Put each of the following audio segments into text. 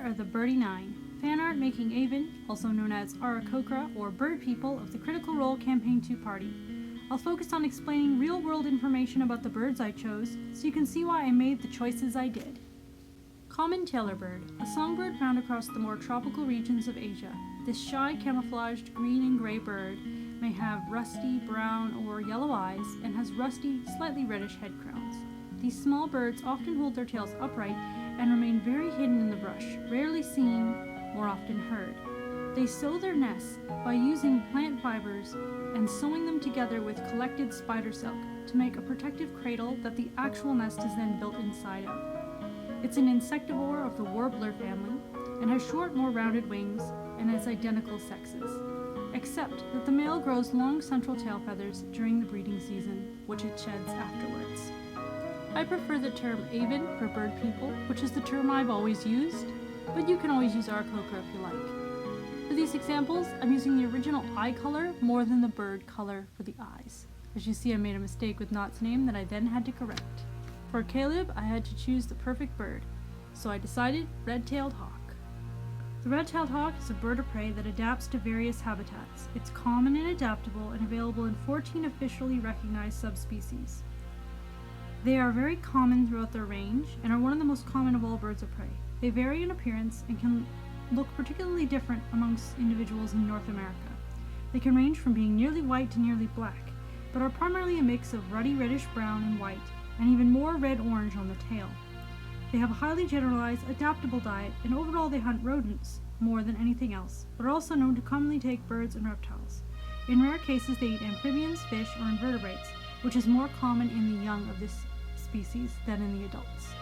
are the Birdie Nine, fan art making Aven, also known as Arakokra or Bird People of the Critical Role Campaign 2 party. I'll focus on explaining real-world information about the birds I chose, so you can see why I made the choices I did. Common Tailorbird, a songbird found across the more tropical regions of Asia. This shy, camouflaged green and gray bird may have rusty, brown, or yellow eyes and has rusty, slightly reddish head crowns. These small birds often hold their tails upright and remain very hidden in the brush, rarely seen, more often heard. They sew their nests by using plant fibers and sewing them together with collected spider silk to make a protective cradle that the actual nest is then built inside of. It's an insectivore of the warbler family and has short, more rounded wings and has identical sexes, except that the male grows long central tail feathers during the breeding season, which it sheds afterwards. I prefer the term Aven for bird people, which is the term I've always used, but you can always use Arakokra if you like. For these examples, I'm using the original eye color more than the bird color for the eyes. As you see, I made a mistake with Not's name that I then had to correct. For Caleb, I had to choose the perfect bird, so I decided RedTailed Hawk. The red-tailed hawk is a bird of prey that adapts to various habitats. It's common and adaptable and available in 14 officially recognized subspecies. They are very common throughout their range and are one of the most common of all birds of prey. They vary in appearance and can look particularly different amongst individuals in North America. They can range from being nearly white to nearly black, but are primarily a mix of ruddy reddish brown and white, and even more red-orange on the tail. They have a highly generalized, adaptable diet, and overall they hunt rodents more than anything else, but are also known to commonly take birds and reptiles. In rare cases, they eat amphibians, fish, or invertebrates, which is more common in the young of this species than in the adults.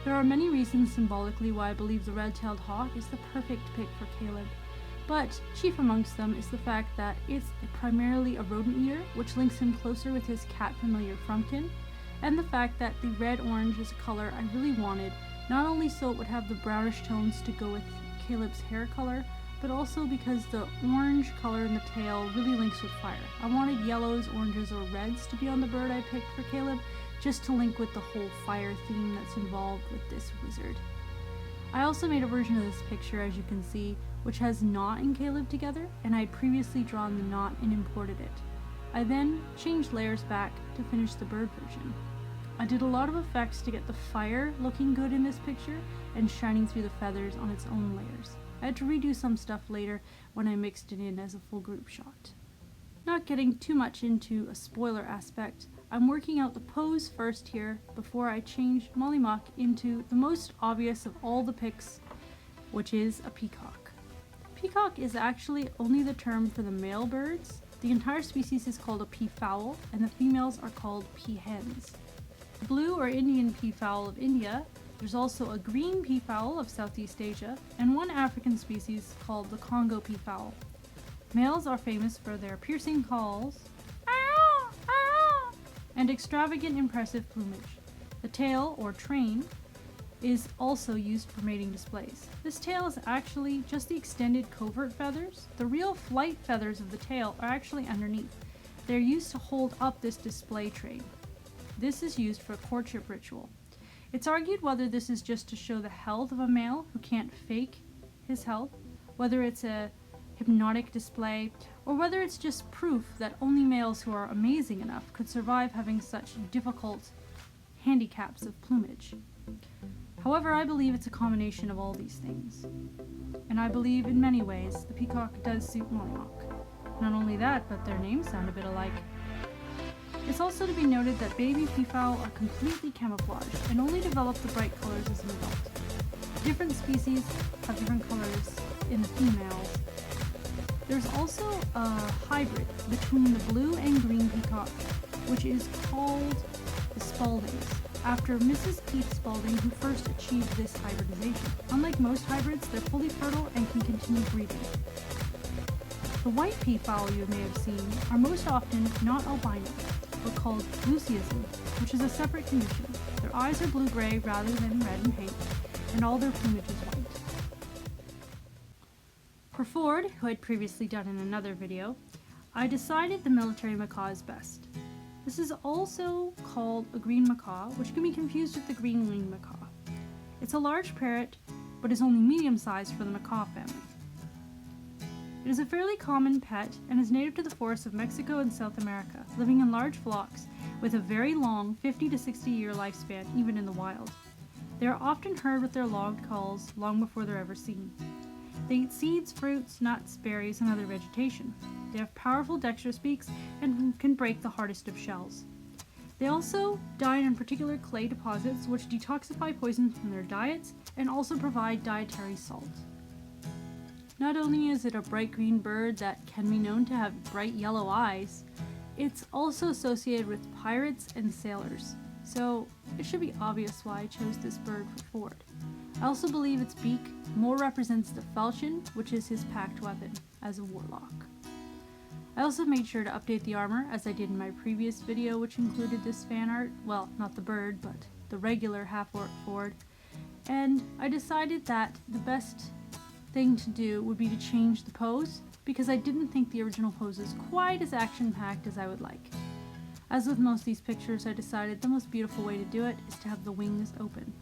There are many reasons symbolically why I believe the red-tailed hawk is the perfect pick for Caleb, but chief amongst them is the fact that it's primarily a rodent eater, which links him closer with his cat familiar Frumpkin, and the fact that the red-orange is a color I really wanted, not only so it would have the brownish tones to go with Caleb's hair color, but also because the orange color in the tail really links with fire. I wanted yellows, oranges, or reds to be on the bird I picked for Caleb, just to link with the whole fire theme that's involved with this wizard. I also made a version of this picture, as you can see, which has Knot and Caleb together, and I had previously drawn the knot and imported it. I then changed layers back to finish the bird version. I did a lot of effects to get the fire looking good in this picture and shining through the feathers on its own layers. I had to redo some stuff later when I mixed it in as a full group shot. Not getting too much into a spoiler aspect, I'm working out the pose first here before I change Molly Muck into the most obvious of all the picks, which is a peacock. Peacock is actually only the term for the male birds. The entire species is called a peafowl, and the females are called peahens. The blue or Indian peafowl of India, there's also a green peafowl of Southeast Asia, and one African species called the Congo peafowl. Males are famous for their piercing calls and extravagant impressive plumage. The tail, or train, is also used for mating displays. This tail is actually just the extended covert feathers. The real flight feathers of the tail are actually underneath. They're used to hold up this display train. This is used for a courtship ritual. It's argued whether this is just to show the health of a male who can't fake his health, whether it's a hypnotic display, or whether it's just proof that only males who are amazing enough could survive having such difficult handicaps of plumage. However, I believe it's a combination of all these things. And I believe in many ways the peacock does suit Molly Muck. Not only that, but their names sound a bit alike. It's also to be noted that baby peafowl are completely camouflaged and only develop the bright colors as an adult. Different species have different colors in the females. There's also a hybrid between the blue and green peacock, which is called the Spaldings, after Mrs. Keith Spalding, who first achieved this hybridization. Unlike most hybrids, they're fully fertile and can continue breeding. The white peafowl you may have seen are most often not albino, but called leucism, which is a separate condition. Their eyes are blue-gray rather than red and pink, and all their plumage is white. For Ford, who I'd previously done in another video, I decided the military macaw is best. This is also called a green macaw, which can be confused with the green-winged macaw. It's a large parrot, but is only medium-sized for the macaw family. It is a fairly common pet and is native to the forests of Mexico and South America, living in large flocks with a very long 50 to 60 year lifespan, even in the wild. They are often heard with their loud calls long before they're ever seen. They eat seeds, fruits, nuts, berries, and other vegetation. They have powerful dexterous beaks and can break the hardest of shells. They also dine on particular clay deposits which detoxify poisons from their diets and also provide dietary salt. Not only is it a bright green bird that can be known to have bright yellow eyes, it's also associated with pirates and sailors, so it should be obvious why I chose this bird for Ford. I also believe its beak more represents the falchion, which is his packed weapon, as a warlock. I also made sure to update the armor, as I did in my previous video, which included this fan art. Well, not the bird, but the regular half-orc Ford. And I decided that the best thing to do would be to change the pose, because I didn't think the original pose was quite as action-packed as I would like. As with most of these pictures, I decided the most beautiful way to do it is to have the wings open.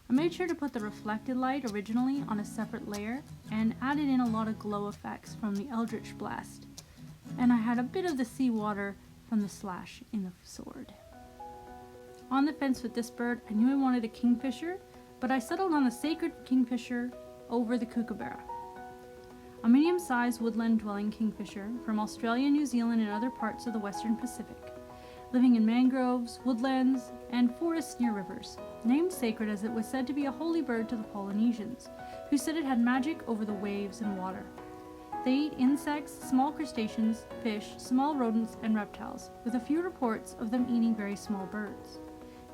I made sure to put the reflected light originally on a separate layer and added in a lot of glow effects from the Eldritch Blast. And I had a bit of the seawater from the slash in the sword. On the fence with this bird, I knew I wanted a kingfisher, but I settled on the sacred kingfisher over the kookaburra. A medium-sized woodland-dwelling kingfisher from Australia, New Zealand, and other parts of the Western Pacific, living in mangroves, woodlands, and forests near rivers, named sacred as it was said to be a holy bird to the Polynesians, who said it had magic over the waves and water. They eat insects, small crustaceans, fish, small rodents, and reptiles, with a few reports of them eating very small birds.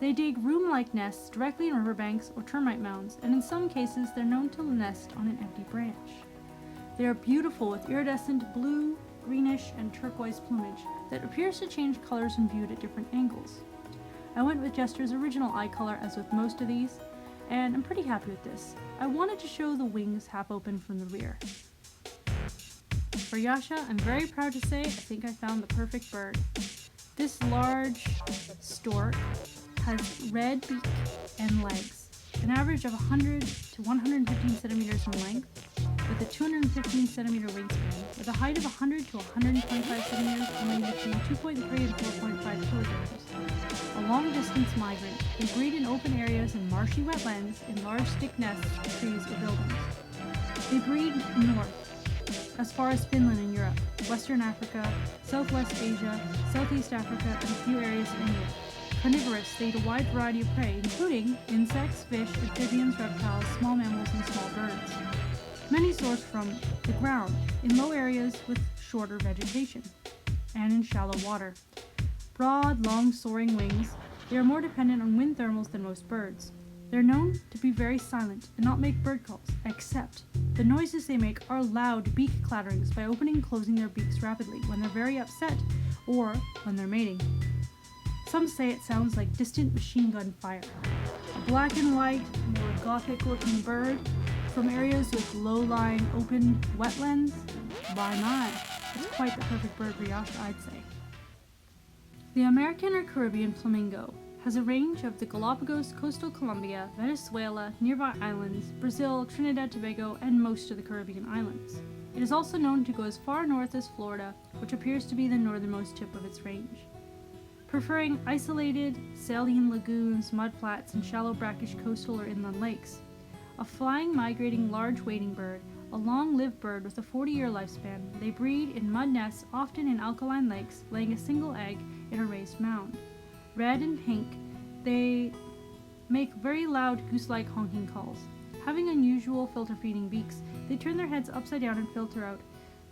They dig room-like nests directly in riverbanks or termite mounds, and in some cases they're known to nest on an empty branch. They are beautiful with iridescent blue, greenish, and turquoise plumage that appears to change colors when viewed at different angles. I went with Jester's original eye color as with most of these, and I'm pretty happy with this. I wanted to show the wings half open from the rear. For Yasha, I'm very proud to say I think I found the perfect bird. This large stork has red beak and legs, an average of 100 to 115 centimeters in length, with a 215 centimeter wingspan, with a height of 100 to 125 centimeters, weighing between 2.3 and 4.5 kilograms. A long-distance migrant, they breed in open areas and marshy wetlands in large stick nests, trees, or buildings. They breed north, as far as Finland and Europe, Western Africa, Southwest Asia, Southeast Africa, and a few areas of India. Carnivorous, they eat a wide variety of prey, including insects, fish, amphibians, reptiles, small mammals, and small birds. Many source from the ground, in low areas with shorter vegetation, and in shallow water. Broad, long, soaring wings, they are more dependent on wind thermals than most birds. They're known to be very silent and not make bird calls, except the noises they make are loud beak clatterings by opening and closing their beaks rapidly when they're very upset or when they're mating. Some say it sounds like distant machine gun fire. A black and white, more gothic-looking bird from areas with low-lying open wetlands? My, it's quite the perfect bird for Yasha, I'd say. The American or Caribbean flamingo has a range of the Galapagos, coastal Colombia, Venezuela, nearby islands, Brazil, Trinidad, Tobago, and most of the Caribbean islands. It is also known to go as far north as Florida, which appears to be the northernmost tip of its range. Preferring isolated, saline lagoons, mudflats, and shallow brackish coastal or inland lakes. A flying, migrating, large wading bird, a long-lived bird with a 40-year lifespan, they breed in mud nests, often in alkaline lakes, laying a single egg in a raised mound. Red and pink, they make very loud goose-like honking calls. Having unusual filter-feeding beaks, they turn their heads upside down and filter out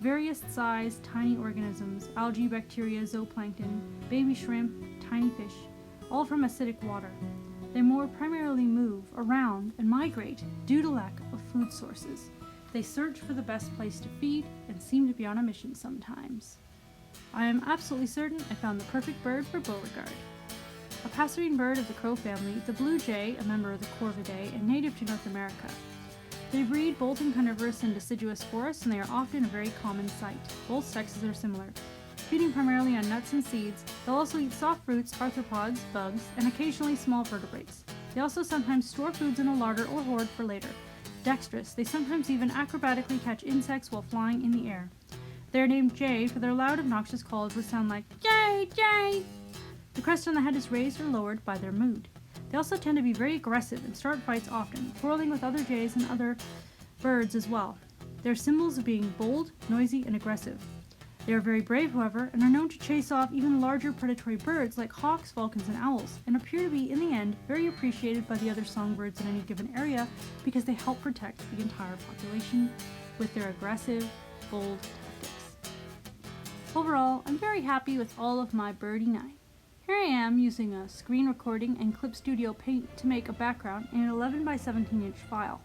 various sized tiny organisms, algae, bacteria, zooplankton, baby shrimp, tiny fish, all from acidic water. They more primarily move around and migrate due to lack of food sources. They search for the best place to feed and seem to be on a mission sometimes. I am absolutely certain I found the perfect bird for Beauregard. A passerine bird of the crow family, the blue jay, a member of the corvidae and native to North America. They breed both in carnivorous and deciduous forests, and they are often a very common sight. Both sexes are similar. Feeding primarily on nuts and seeds, they'll also eat soft fruits, arthropods, bugs, and occasionally small vertebrates. They also sometimes store foods in a larder or hoard for later. Dexterous, they sometimes even acrobatically catch insects while flying in the air. They are named Jay for their loud, obnoxious calls which sound like Jay, Jay! The crest on the head is raised or lowered by their mood. They also tend to be very aggressive and start fights often, quarreling with other jays and other birds as well. They are symbols of being bold, noisy, and aggressive. They are very brave, however, and are known to chase off even larger predatory birds like hawks, falcons, and owls, and appear to be, in the end, very appreciated by the other songbirds in any given area because they help protect the entire population with their aggressive, bold tactics. Overall, I'm very happy with all of my Birdie Nein. Here I am using a screen recording and Clip Studio Paint to make a background in an 11 by 17 inch file.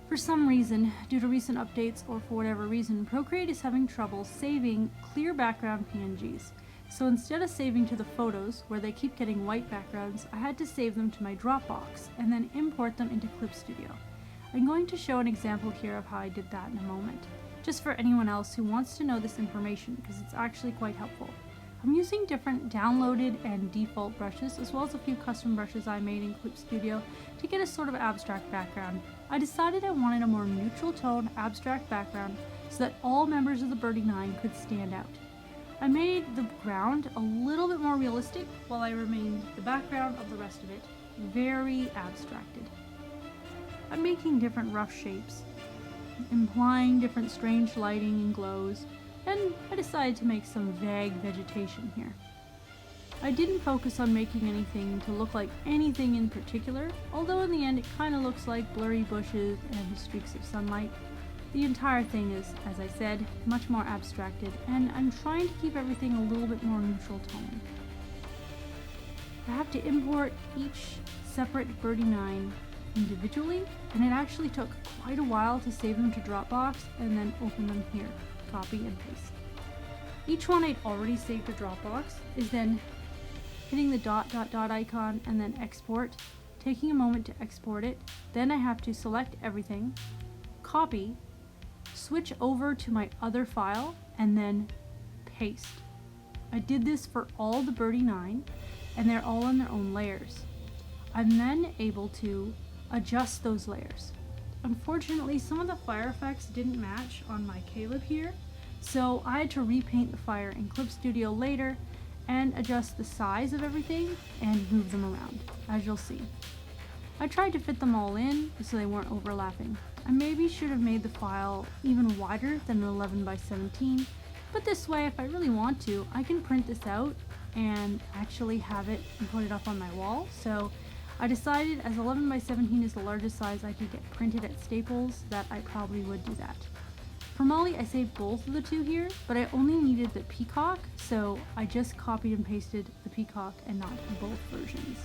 For some reason, due to recent updates or for whatever reason, Procreate is having trouble saving clear background PNGs. So instead of saving to the photos, where they keep getting white backgrounds, I had to save them to my Dropbox and then import them into Clip Studio. I'm going to show an example here of how I did that in a moment, just for anyone else who wants to know this information because it's actually quite helpful. I'm using different downloaded and default brushes, as well as a few custom brushes I made in Clip Studio to get a sort of abstract background. I decided I wanted a more neutral tone abstract background so that all members of the Birdie Nein could stand out. I made the ground a little bit more realistic while I remained the background of the rest of it very abstracted. I'm making different rough shapes, implying different strange lighting and glows, and I decided to make some vague vegetation here. I didn't focus on making anything to look like anything in particular, although in the end it kind of looks like blurry bushes and streaks of sunlight. The entire thing is, as I said, much more abstracted, and I'm trying to keep everything a little bit more neutral tone. I have to import each separate Birdie Nein individually, and it actually took quite a while to save them to Dropbox and then open them here. Copy and paste. Each one I'd already saved to Dropbox is then hitting the dot icon and then export, taking a moment to export it. Then I have to select everything, copy, switch over to my other file, and then paste. I did this for all the Birdie Nein, and they're all in their own layers. I'm then able to adjust those layers. Unfortunately, some of the fire effects didn't match on my Caleb here, so I had to repaint the fire in Clip Studio later and adjust the size of everything and move them around, as you'll see. I tried to fit them all in so they weren't overlapping. I maybe should have made the file even wider than an 11 by 17, but this way, if I really want to, I can print this out and actually have it and put it up on my wall. So I decided, as 11 by 17 is the largest size I could get printed at Staples, that I probably would do that. For Molly, I saved both of the two here, but I only needed the Peacock, so I just copied and pasted the Peacock and not both versions.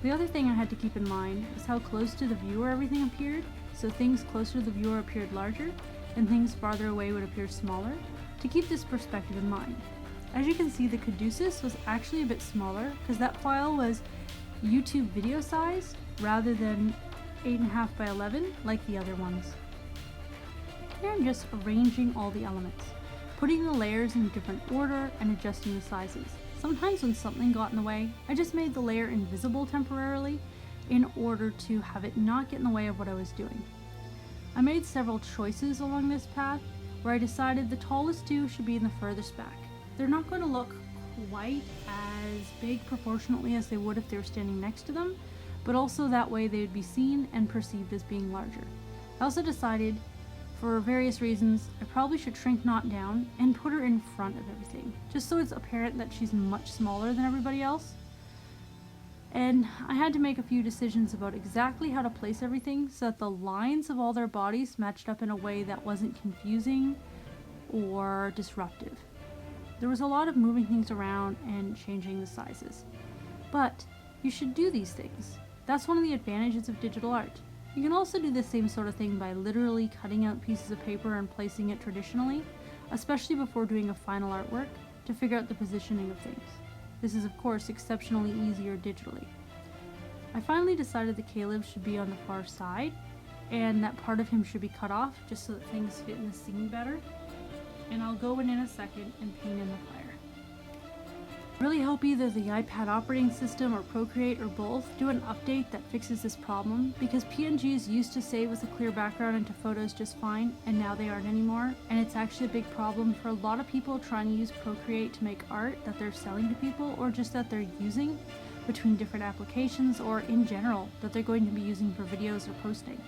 The other thing I had to keep in mind is how close to the viewer everything appeared, so things closer to the viewer appeared larger, and things farther away would appear smaller, to keep this perspective in mind. As you can see, the caduceus was actually a bit smaller because that file was YouTube video size rather than 8.5 by 11 like the other ones. Here I'm just arranging all the elements, putting the layers in different order and adjusting the sizes. Sometimes when something got in the way, I just made the layer invisible temporarily in order to have it not get in the way of what I was doing. I made several choices along this path where I decided the tallest two should be in the furthest back. They're not going to look quite as big proportionately as they would if they were standing next to them, but also that way they would be seen and perceived as being larger. I also decided, for various reasons, I probably should shrink Knot down and put her in front of everything, just so it's apparent that she's much smaller than everybody else. And I had to make a few decisions about exactly how to place everything so that the lines of all their bodies matched up in a way that wasn't confusing or disruptive. There was a lot of moving things around and changing the sizes. But you should do these things. That's one of the advantages of digital art. You can also do the same sort of thing by literally cutting out pieces of paper and placing it traditionally, especially before doing a final artwork, to figure out the positioning of things. This is of course exceptionally easier digitally. I finally decided that Caleb should be on the far side, and that part of him should be cut off just so that things fit in the scene better. And I'll go in a second and paint in the fire. Really hope either the iPad operating system or Procreate or both do an update that fixes this problem, because PNGs used to save with a clear background into photos just fine, and now they aren't anymore, and it's actually a big problem for a lot of people trying to use Procreate to make art that they're selling to people, or just that they're using between different applications, or in general that they're going to be using for videos or posting.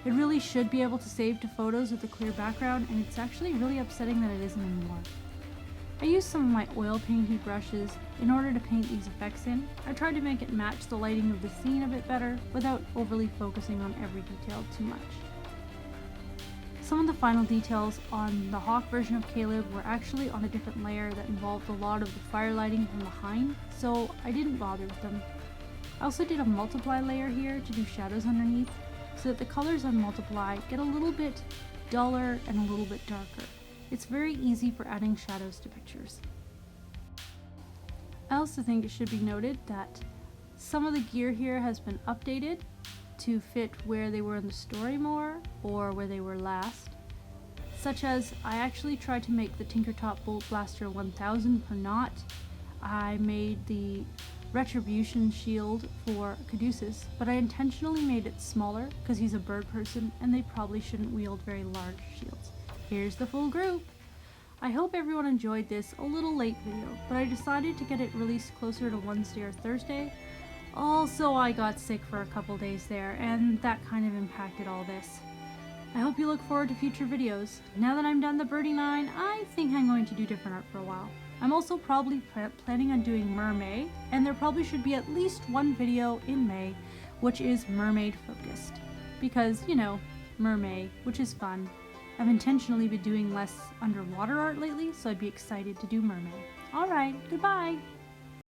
It really should be able to save to photos with a clear background, and it's actually really upsetting that it isn't anymore. I used some of my oil painting brushes in order to paint these effects in. I tried to make it match the lighting of the scene a bit better without overly focusing on every detail too much. Some of the final details on the Hawk version of Caleb were actually on a different layer that involved a lot of the fire lighting from behind, so I didn't bother with them. I also did a multiply layer here to do shadows underneath, so that the colors on multiply get a little bit duller and a little bit darker. It's very easy for adding shadows to pictures. I also think it should be noted that some of the gear here has been updated to fit where they were in the story more, or where they were last. Such as, I actually tried to make the Tinkertop Bolt Blaster 1000 per knot. I made the Retribution shield for Caduceus, but I intentionally made it smaller because he's a bird person and they probably shouldn't wield very large shields. Here's the full group! I hope everyone enjoyed this a little late video, but I decided to get it released closer to Wednesday or Thursday. Also, I got sick for a couple days there, and that kind of impacted all this. I hope you look forward to future videos. Now that I'm done the Birdie Nine, I think I'm going to do different art for a while. I'm also probably planning on doing Mermaid, and there probably should be at least one video in May which is mermaid focused. Because, you know, mermaid, which is fun. I've intentionally been doing less underwater art lately, so I'd be excited to do mermaid. Alright, goodbye!